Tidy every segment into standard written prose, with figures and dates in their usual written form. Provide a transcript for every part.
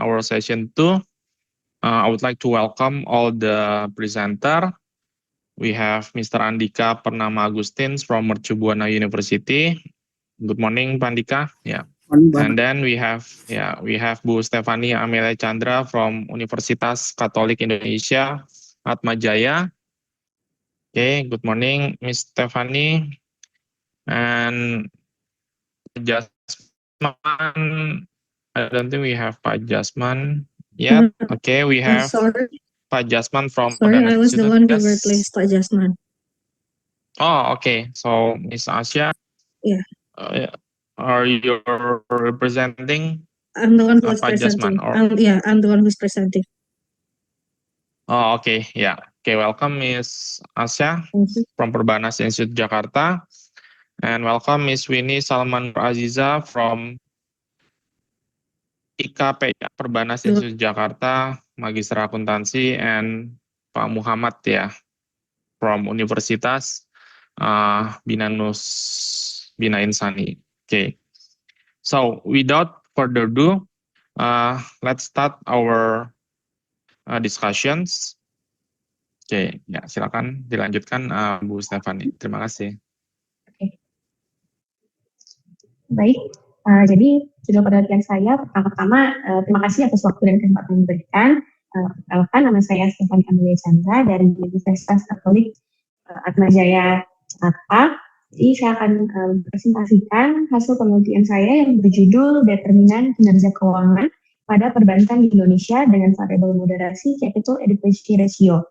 our session 2. I would like to welcome all the presenter. We have Mr. Andika Purnama Agustins from Mercu Buana University. Good morning, Pak Andika. Yeah. And then we have Bu Stefani Amelia Chandra from Universitas Katolik Indonesia, Atma Jaya. Okay, good morning, Miss Stefani. And Jasman, I don't think we have Pak Jasman yet. Okay, we have Pak Jasman from Sorry, Modern I was the Institute. one who replaced Pak Jasman. Oh, okay. So, Miss Asya, Yeah. Are you representing I'm the one who was Pak presenting. Jasman? Or... I'm the one who's presenting. Oh, okay. Yeah. Okay, welcome Miss Asya from Perbanas Institute Jakarta. And welcome Miss Winnie Salman Aziza from IKP Perbanas Institute Jakarta, Magister Akuntansi, and Pak Muhammad from Universitas Bina Insani. Okay. So without further ado, let's start our discussions. Oke, ya silakan dilanjutkan Bu Stefani. Terima kasih. Oke. Baik, jadi judul penelitian saya pertama-tama terima kasih atas waktu dan kesempatan yang diberikan. Perkenalkan, nama saya Stefani Amelia Chandra dari Universitas Katolik Atma Jaya Jakarta. Jadi saya akan presentasikan hasil penelitian saya yang berjudul Determinan Kinerja Keuangan pada Perbankan di Indonesia dengan Variabel Moderasi Capital Adequacy Ratio.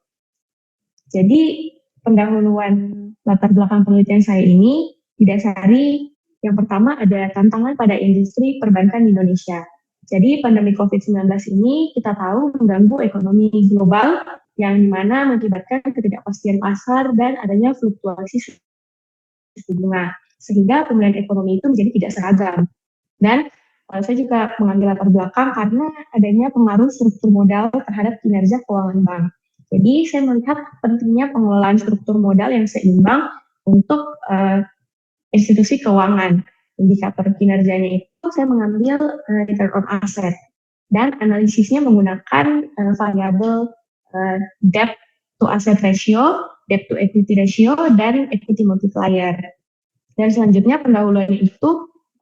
Jadi pendahuluan latar belakang penelitian saya ini didasari yang pertama ada tantangan pada industri perbankan di Indonesia. Jadi pandemi COVID-19 ini kita tahu mengganggu ekonomi global yang dimana mengakibatkan ketidakpastian pasar dan adanya fluktuasi suku bunga. Sehingga pemulihan ekonomi itu menjadi tidak seragam. Dan saya juga mengambil latar belakang karena adanya pengaruh struktur modal terhadap kinerja keuangan bank. Jadi saya melihat pentingnya pengelolaan struktur modal yang seimbang untuk institusi keuangan. Indikator kinerjanya itu saya mengambil return on asset dan analisisnya menggunakan variabel debt to asset ratio, debt to equity ratio, dan equity multiplier. Dan selanjutnya pendahuluan itu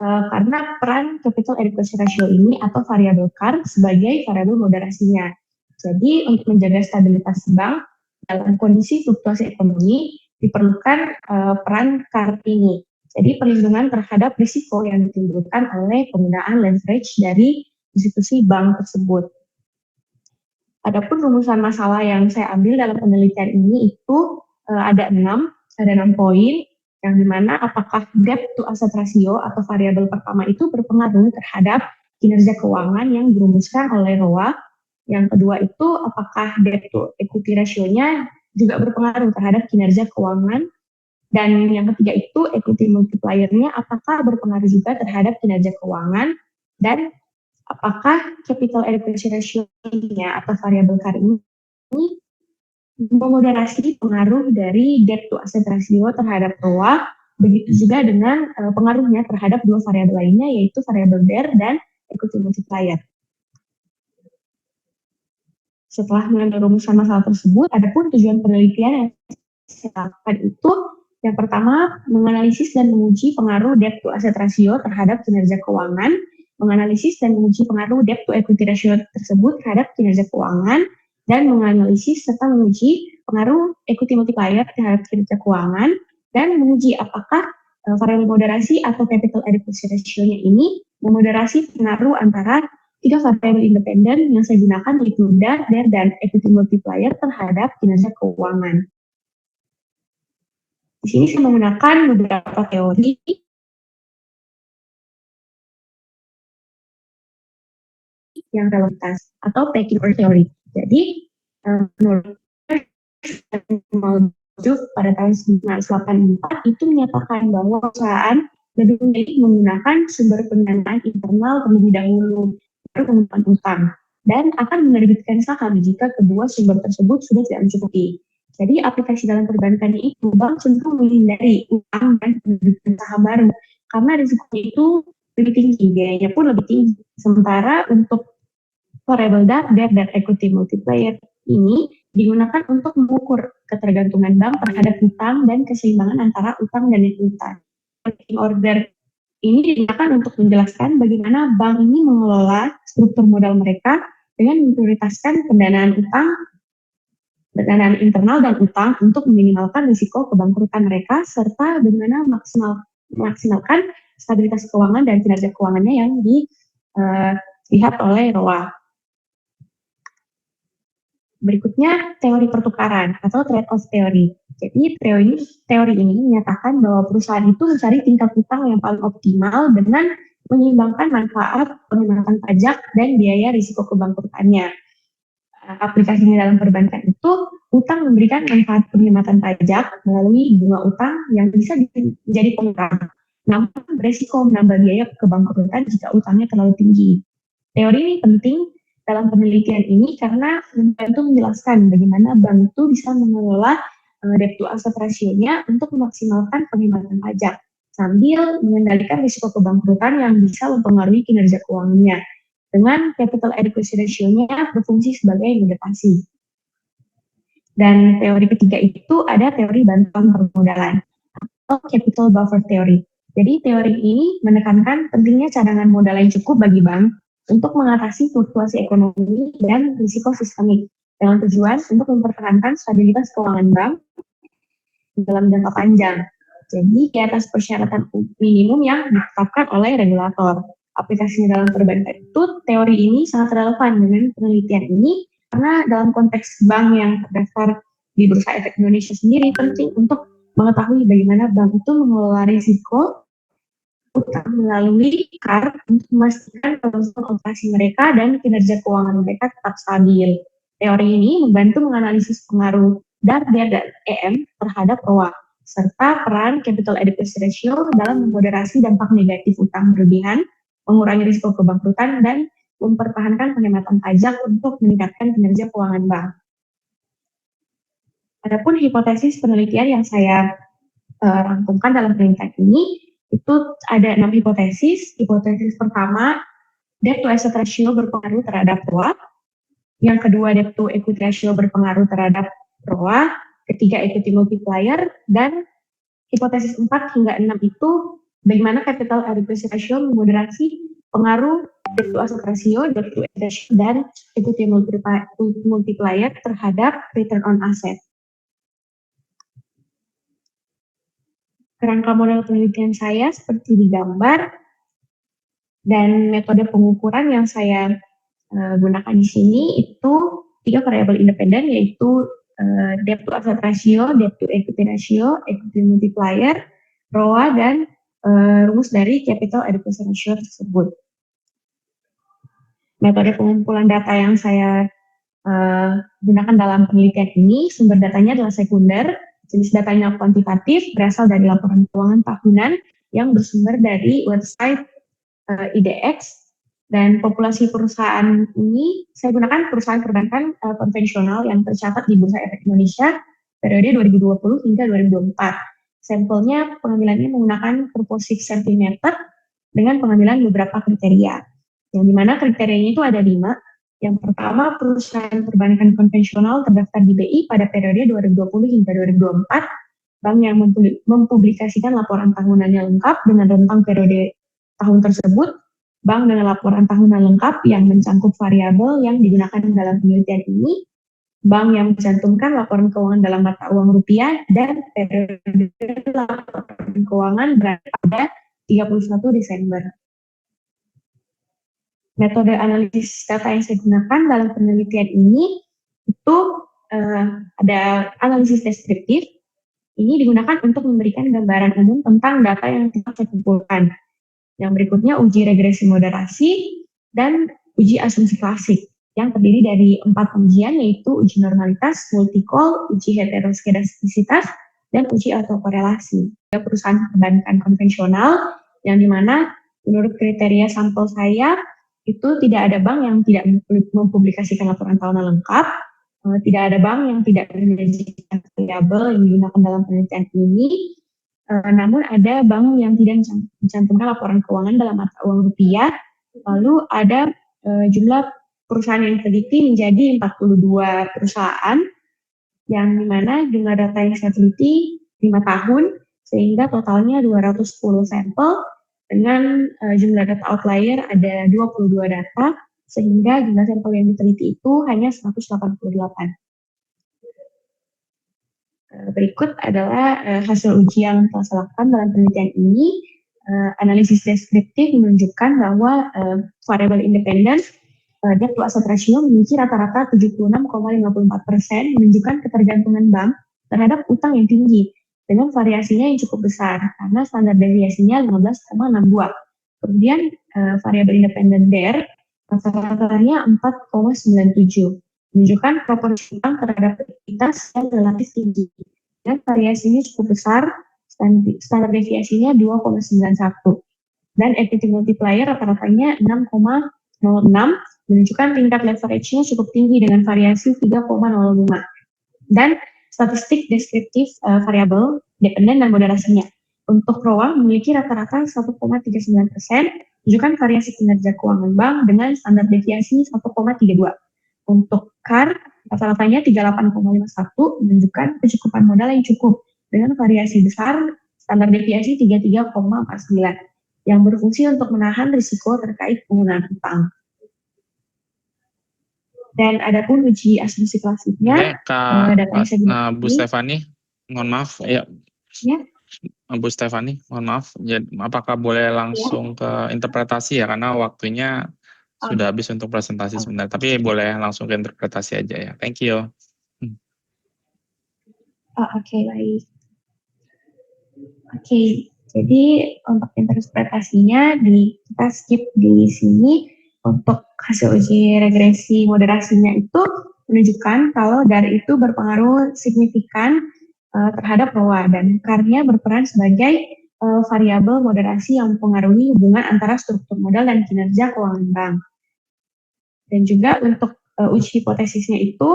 karena peran capital adequacy ratio ini atau variabel CAR sebagai variabel moderasinya. Jadi untuk menjaga stabilitas bank dalam kondisi fluktuasi ekonomi diperlukan peran CAR ini. Jadi perlindungan terhadap risiko yang ditimbulkan oleh penggunaan leverage dari institusi bank tersebut. Adapun rumusan masalah yang saya ambil dalam penelitian ini itu ada 6 poin yang dimana apakah debt to asset ratio atau variabel pertama itu berpengaruh terhadap kinerja keuangan yang dirumuskan oleh ROA. Yang kedua itu apakah debt to equity ratio-nya juga berpengaruh terhadap kinerja keuangan. Dan yang ketiga itu equity multiplier-nya apakah berpengaruh juga terhadap kinerja keuangan. Dan apakah capital adequacy ratio-nya atau variabel CAR ini memoderasi pengaruh dari debt to asset ratio terhadap ROA. Begitu juga dengan pengaruhnya terhadap dua variabel lainnya yaitu variabel DER dan equity multiplier. Setelah mengambil rumusan masalah tersebut, adapun tujuan penelitian yang saya lakukan itu yang pertama menganalisis dan menguji pengaruh debt to asset ratio terhadap kinerja keuangan, menganalisis dan menguji pengaruh debt to equity ratio tersebut terhadap kinerja keuangan, dan menganalisis serta menguji pengaruh equity multiplier terhadap kinerja keuangan, dan menguji apakah variabel moderasi atau capital adequacy ratio-nya ini memoderasi pengaruh antara tiga variabel independen yang saya gunakan yaitu DER, dan equity multiplier terhadap kinerja keuangan. Di sini saya menggunakan beberapa teori yang relevan atau pecking theory. Jadi menurut pada tahun 1984 itu menyatakan bahwa perusahaan lebih memilih menggunakan sumber pendanaan internal terlebih dahulu baru menggunakan utang dan akan menerbitkan saham jika kedua sumber tersebut sudah tidak mencukupi. Jadi aplikasi dalam perbankan itu bank cenderung menghindari utang dan penerbitan saham baru karena risikonya itu lebih tinggi, biayanya pun lebih tinggi. Sementara untuk variable DAR, dan equity multiplier ini digunakan untuk mengukur ketergantungan bank terhadap utang dan keseimbangan antara utang dan ekuitas. Order ini digunakan untuk menjelaskan bagaimana bank ini mengelola struktur modal mereka dengan memprioritaskan pendanaan utang, pendanaan internal dan utang untuk meminimalkan risiko kebangkrutan mereka, serta bagaimana memaksimalkan stabilitas keuangan dan kinerja keuangannya yang dilihat oleh ROA. Berikutnya teori pertukaran atau trade-off theory. Jadi teori ini menyatakan bahwa perusahaan itu mencari tingkat utang yang paling optimal dengan menyeimbangkan manfaat penghematan pajak dan biaya risiko kebangkrutannya. Aplikasinya dalam perbankan itu, utang memberikan manfaat penghematan pajak melalui bunga utang yang bisa menjadi pengurang, namun beresiko menambah biaya kebangkrutan jika utangnya terlalu tinggi. Teori ini penting dalam penelitian ini karena membantu menjelaskan bagaimana bank itu bisa mengelola debt to asset ratio-nya untuk memaksimalkan penghematan pajak sambil mengendalikan risiko kebangkrutan yang bisa mempengaruhi kinerja keuangannya dengan capital adequacy ratio-nya berfungsi sebagai motivasi. Dan teori ketiga itu ada teori bantuan permodalan atau capital buffer theory. Jadi teori ini menekankan pentingnya cadangan modal yang cukup bagi bank untuk mengatasi fluktuasi ekonomi dan risiko sistemik dengan tujuan untuk mempertahankan stabilitas keuangan bank dalam jangka panjang. Jadi di atas persyaratan minimum yang ditetapkan oleh regulator. Aplikasinya dalam perbankan itu, teori ini sangat relevan dengan penelitian ini karena dalam konteks bank yang terdaftar di Bursa Efek Indonesia sendiri penting untuk mengetahui bagaimana bank itu mengelola risiko utang melalui CAR untuk memastikan kelangsungan operasi mereka dan kinerja keuangan mereka tetap stabil. Teori ini membantu menganalisis pengaruh DAR dan EM terhadap ROA, serta peran capital adequacy ratio dalam memoderasi dampak negatif utang berlebihan, mengurangi risiko kebangkrutan, dan mempertahankan penghematan pajak untuk meningkatkan kinerja keuangan bank. Adapun hipotesis penelitian yang saya rangkumkan dalam penelitian ini, itu ada 6 hipotesis. Hipotesis pertama, debt to asset ratio berpengaruh terhadap ROA. Yang kedua, debt to equity ratio berpengaruh terhadap ROA. Ketiga, equity multiplier. Dan hipotesis 4 hingga 6 itu bagaimana capital adequacy ratio memoderasi pengaruh debt to asset ratio, debt to equity ratio, dan equity multiplier terhadap return on asset. Kerangka model penelitian saya seperti digambar, dan metode pengukuran yang saya gunakan di sini itu 3 variabel independen, yaitu debt to asset ratio, debt to equity ratio, equity multiplier, ROA, dan rumus dari capital adequacy ratio tersebut. Metode pengumpulan data yang saya gunakan dalam penelitian ini, sumber datanya adalah sekunder. Jenis datanya kuantitatif, berasal dari laporan keuangan tahunan yang bersumber dari website IDX, dan populasi perusahaan ini saya gunakan perusahaan perbankan konvensional yang tercatat di Bursa Efek Indonesia periode 2020 hingga 2024. Sampelnya pengambilannya menggunakan Purposive Sampling Method dengan pengambilan beberapa kriteria, yang dimana kriterianya itu ada 5. Yang pertama, perusahaan perbankan konvensional terdaftar di BI pada periode 2020 hingga 2024, bank yang mempublikasikan laporan tahunannya lengkap dengan rentang periode tahun tersebut, bank dengan laporan tahunan lengkap yang mencakup variabel yang digunakan dalam penelitian ini, bank yang mencantumkan laporan keuangan dalam mata uang rupiah, dan periode laporan keuangan berada pada 31 Desember. Metode analisis data yang saya gunakan dalam penelitian ini itu ada analisis deskriptif. Ini digunakan untuk memberikan gambaran umum tentang data yang kita kumpulkan. Yang berikutnya uji regresi moderasi dan uji asumsi klasik yang terdiri dari 4 pengujian, yaitu uji normalitas, multi-call, uji heteroskedastisitas, dan uji autokorelasi. Perusahaan perbankan konvensional yang dimana menurut kriteria sampel saya itu tidak ada bank yang tidak mempublikasikan laporan tahunan lengkap, tidak ada bank yang tidak menyajikan variabel yang digunakan dalam penelitian ini, namun ada bank yang tidak mencantumkan laporan keuangan dalam mata uang rupiah, lalu ada jumlah perusahaan yang diteliti menjadi 42 perusahaan, yang dimana jumlah data yang saya teliti 5 tahun, sehingga totalnya 210 sampel, dengan jumlah data outlier ada 22 data, sehingga jumlah sampel yang diteliti itu hanya 188. Berikut adalah hasil uji yang telah saya lakukan dalam penelitian ini. Analisis deskriptif menunjukkan bahwa variabel independen debt to asset ratio memiliki rata-rata 76,54%, menunjukkan ketergantungan bank terhadap utang yang tinggi dengan variasinya yang cukup besar karena standar deviasinya 15,62. Kemudian variabel independen DER rata-ratanya 4,97, menunjukkan proporsi utang terhadap likuiditas yang relatif tinggi dan variasinya cukup besar, standar deviasinya 2,91, dan equity multiplier rata-ratanya 6,06, menunjukkan tingkat leverage-nya cukup tinggi dengan variasi 3,05, dan statistik deskriptif variabel dependen dan moderasinya. Untuk ROA memiliki rata-rata 1,39%, menunjukkan variasi kinerja keuangan bank dengan standar deviasi 1,32. Untuk CAR rata-ratanya 38,51, menunjukkan kecukupan modal yang cukup dengan variasi besar, standar deviasi 33,49, yang berfungsi untuk menahan risiko terkait penggunaan utang. Dan adapun uji asumsi klasifnya, Bu Stefani, mohon maaf, ya. Bu Stefani, mohon maaf, jadi, apakah boleh langsung ke interpretasi ya, karena waktunya sudah habis untuk presentasi sebentar, tapi boleh langsung ke interpretasi aja ya. Thank you. Oke, baik. Oke, jadi untuk interpretasinya kita skip di sini. Untuk hasil uji regresi moderasinya itu menunjukkan kalau DAR itu berpengaruh signifikan terhadap ROA, dan CAR-nya berperan sebagai variabel moderasi yang mempengaruhi hubungan antara struktur modal dan kinerja keuangan bank. Dan juga untuk uji hipotesisnya itu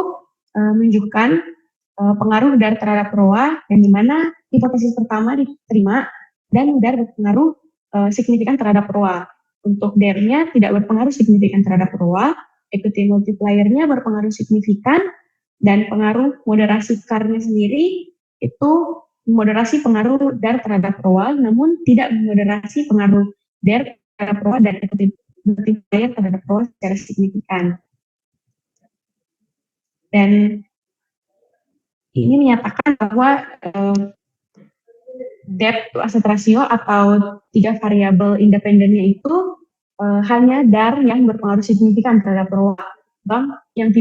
menunjukkan pengaruh DAR terhadap ROA, yang dimana hipotesis pertama diterima dan DAR berpengaruh signifikan terhadap ROA. Untuk DAR-nya tidak berpengaruh signifikan terhadap ROA, equity multiplier-nya berpengaruh signifikan, dan pengaruh moderasi CAR-nya sendiri itu moderasi pengaruh DAR terhadap ROA, namun tidak moderasi pengaruh DAR terhadap ROA dan equity multiplier terhadap ROA secara signifikan. Dan ini menyatakan bahwa debt to asset ratio atau 3 variabel independennya itu hanya DAR yang berpengaruh signifikan terhadap ROA. Bank yang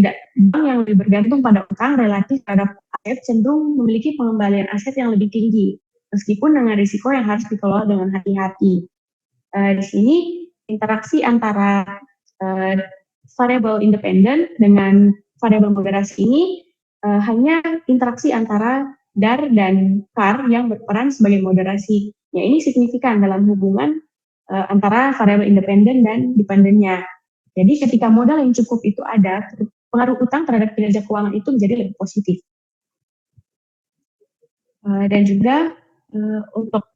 lebih bergantung pada utang relatif terhadap aset cenderung memiliki pengembalian aset yang lebih tinggi, meskipun dengan risiko yang harus dikelola dengan hati-hati. Di sini interaksi antara variabel independen dengan variabel moderasi ini hanya interaksi antara DAR dan CAR yang berperan sebagai moderasi. Ya, ini signifikan dalam hubungan antara variabel independen dan dependennya. Jadi ketika modal yang cukup itu ada, pengaruh utang terhadap kinerja keuangan itu menjadi lebih positif. Dan juga untuk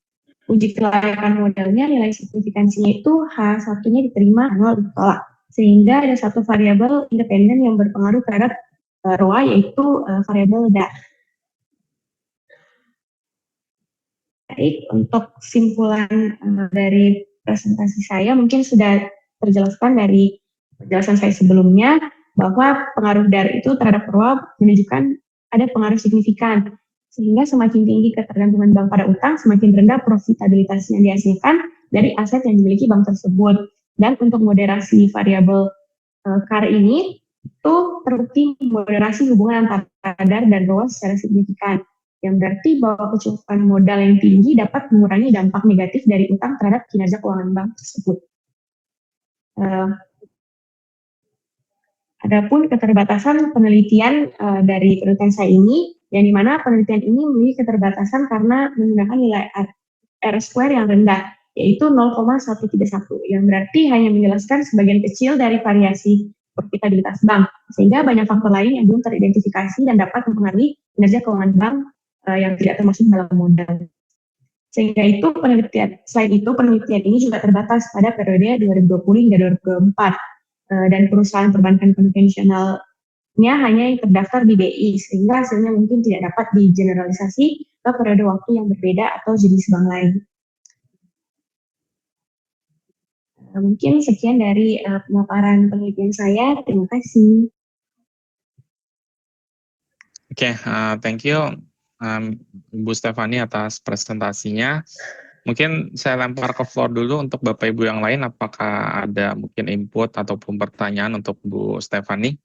uji kelayakan modalnya, nilai signifikansinya itu H1-nya diterima, H0 ditolak. Sehingga ada satu variabel independen yang berpengaruh terhadap ROA, yaitu variabel DAR. Baik, untuk kesimpulan dari presentasi saya mungkin sudah terjelaskan dari penjelasan saya sebelumnya, bahwa pengaruh DAR itu terhadap ROA menunjukkan ada pengaruh signifikan, sehingga semakin tinggi ketergantungan bank pada utang, semakin rendah profitabilitas yang dihasilkan dari aset yang dimiliki bank tersebut. Dan untuk moderasi variabel CAR ini, itu terbukti moderasi hubungan antara DAR dan ROA secara signifikan, yang berarti bahwa kecukupan modal yang tinggi dapat mengurangi dampak negatif dari utang terhadap kinerja keuangan bank tersebut. Adapun keterbatasan penelitian dari penelitian saya ini, yang dimana penelitian ini memiliki keterbatasan karena menggunakan nilai R-square yang rendah, yaitu 0,131, yang berarti hanya menjelaskan sebagian kecil dari variasi profitabilitas bank, sehingga banyak faktor lain yang belum teridentifikasi dan dapat mempengaruhi kinerja keuangan bank yang tidak termasuk dalam modal. Sehingga itu penelitian ini juga terbatas pada periode 2020 hingga 2024. dan perusahaan perbankan konvensionalnya hanya yang terdaftar di BI, sehingga hasilnya mungkin tidak dapat digeneralisasi ke periode waktu yang berbeda atau jenis bank lain. Mungkin sekian dari pemaparan penelitian saya. Terima kasih. Oke, thank you Bu Stefani atas presentasinya. Mungkin saya lempar ke floor dulu untuk Bapak Ibu yang lain, apakah ada mungkin input ataupun pertanyaan untuk Bu Stefani?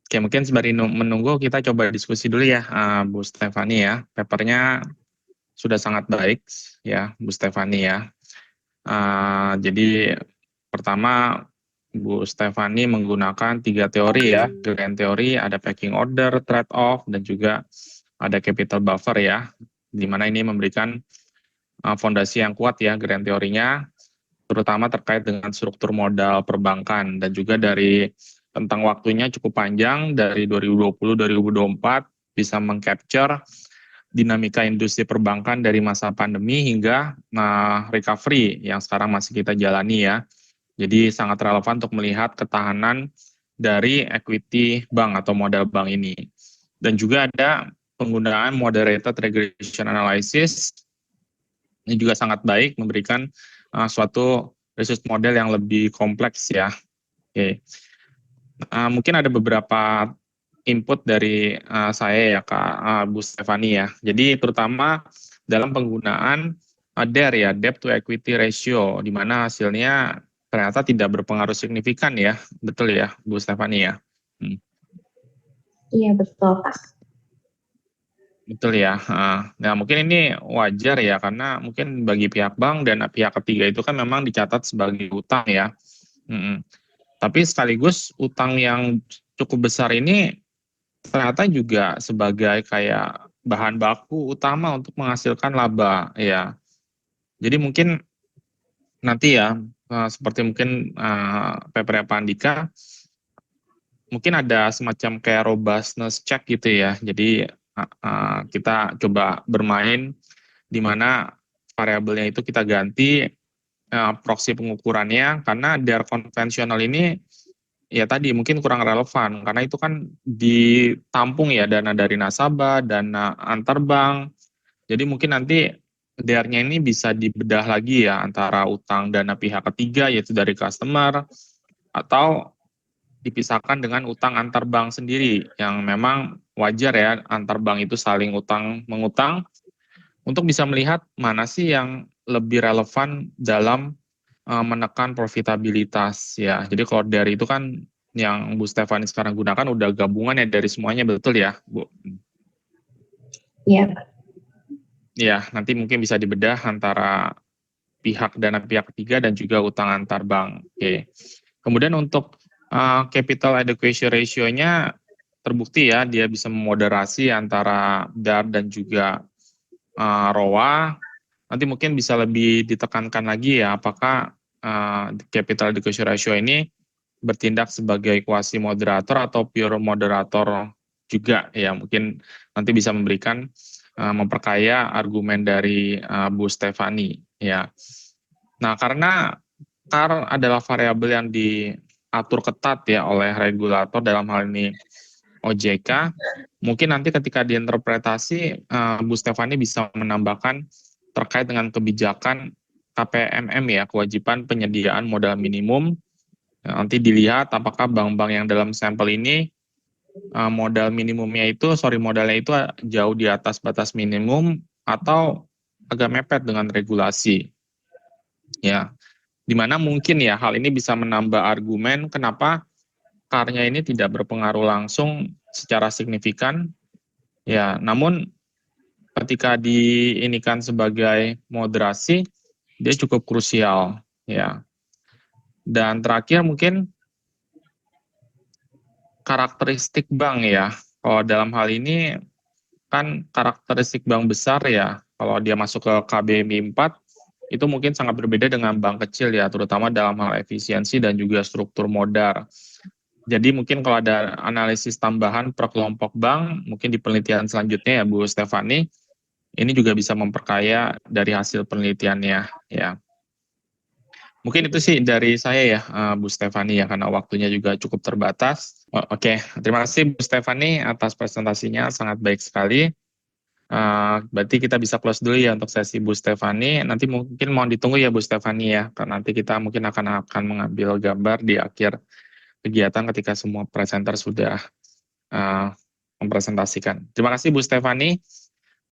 Oke, mungkin sembari menunggu kita coba diskusi dulu ya Bu Stefani ya. Papernya sudah sangat baik ya Bu Stefani ya. Jadi pertama Bu Stefani menggunakan 3 teori ya, grand teori, ada packing order, trade off, dan juga ada capital buffer ya, di mana ini memberikan fondasi yang kuat ya grand teorinya, terutama terkait dengan struktur modal perbankan, dan juga dari tentang waktunya cukup panjang, dari 2020-2024 bisa mengcapture dinamika industri perbankan dari masa pandemi hingga recovery yang sekarang masih kita jalani ya. Jadi sangat relevan untuk melihat ketahanan dari equity bank atau modal bank ini. Dan juga ada penggunaan moderated regression analysis, ini juga sangat baik, memberikan suatu research model yang lebih kompleks ya. Oke. Mungkin ada beberapa input dari saya ya Kak Bu Stefani ya. Jadi terutama dalam penggunaan DER ya, debt to equity ratio, di mana hasilnya ternyata tidak berpengaruh signifikan ya. Betul ya Bu Stefani ya? Iya, betul Pak. Betul ya. Nah mungkin ini wajar ya, karena mungkin bagi pihak bank dan pihak ketiga itu kan memang dicatat sebagai utang ya. Tapi sekaligus utang yang cukup besar ini ternyata juga sebagai kayak bahan baku utama untuk menghasilkan laba ya. Jadi mungkin nanti ya seperti mungkin Pak Andika, mungkin ada semacam kayak robustness check gitu ya. Jadi kita coba bermain di mana variabelnya itu kita ganti proksi pengukurannya, karena DER konvensional ini ya tadi mungkin kurang relevan, karena itu kan ditampung ya dana dari nasabah, dana antar bank. Jadi mungkin nanti DER-nya ini bisa dibedah lagi ya antara utang dana pihak ketiga yaitu dari customer, atau dipisahkan dengan utang antar bank sendiri yang memang wajar ya antar bank itu saling utang mengutang, untuk bisa melihat mana sih yang lebih relevan dalam menekan profitabilitas ya. Jadi kalau dari itu kan yang Bu Stefani sekarang gunakan udah gabungan ya dari semuanya, betul ya Bu? Iya. Ya, nanti mungkin bisa dibedah antara dana pihak ketiga dan juga utang antar bank. Oke. Kemudian untuk capital adequacy ratio-nya terbukti ya, dia bisa memoderasi antara DAR dan juga ROA. Nanti mungkin bisa lebih ditekankan lagi ya, apakah capital adequacy ratio ini bertindak sebagai quasi moderator atau pure moderator juga ya. Mungkin nanti bisa memberikan memperkaya argumen dari Bu Stefani ya. Nah, karena CAR adalah variabel yang diatur ketat ya oleh regulator, dalam hal ini OJK, mungkin nanti ketika diinterpretasi Bu Stefani bisa menambahkan terkait dengan kebijakan KPMM ya, kewajiban penyediaan modal minimum. Nanti dilihat apakah bank-bank yang dalam sampel ini modalnya itu jauh di atas batas minimum atau agak mepet dengan regulasi. Ya, dimana mungkin ya hal ini bisa menambah argumen kenapa CAR-nya ini tidak berpengaruh langsung secara signifikan. Ya, namun ketika diinikan sebagai moderasi, dia cukup krusial ya. Dan terakhir mungkin karakteristik bank ya. Kalau dalam hal ini kan karakteristik bank besar ya, kalau dia masuk ke KBMI 4 itu mungkin sangat berbeda dengan bank kecil ya, terutama dalam hal efisiensi dan juga struktur modal. Jadi mungkin kalau ada analisis tambahan per kelompok bank, mungkin di penelitian selanjutnya ya Bu Stefani, ini juga bisa memperkaya dari hasil penelitiannya ya. Mungkin itu sih dari saya ya, Bu Stefani ya, karena waktunya juga cukup terbatas. Oke, terima kasih Bu Stefani atas presentasinya, sangat baik sekali. Berarti kita bisa close dulu ya untuk sesi Bu Stefani. Nanti mungkin mohon ditunggu ya Bu Stefani ya, karena nanti kita mungkin akan mengambil gambar di akhir kegiatan ketika semua presenter sudah mempresentasikan. Terima kasih Bu Stefani.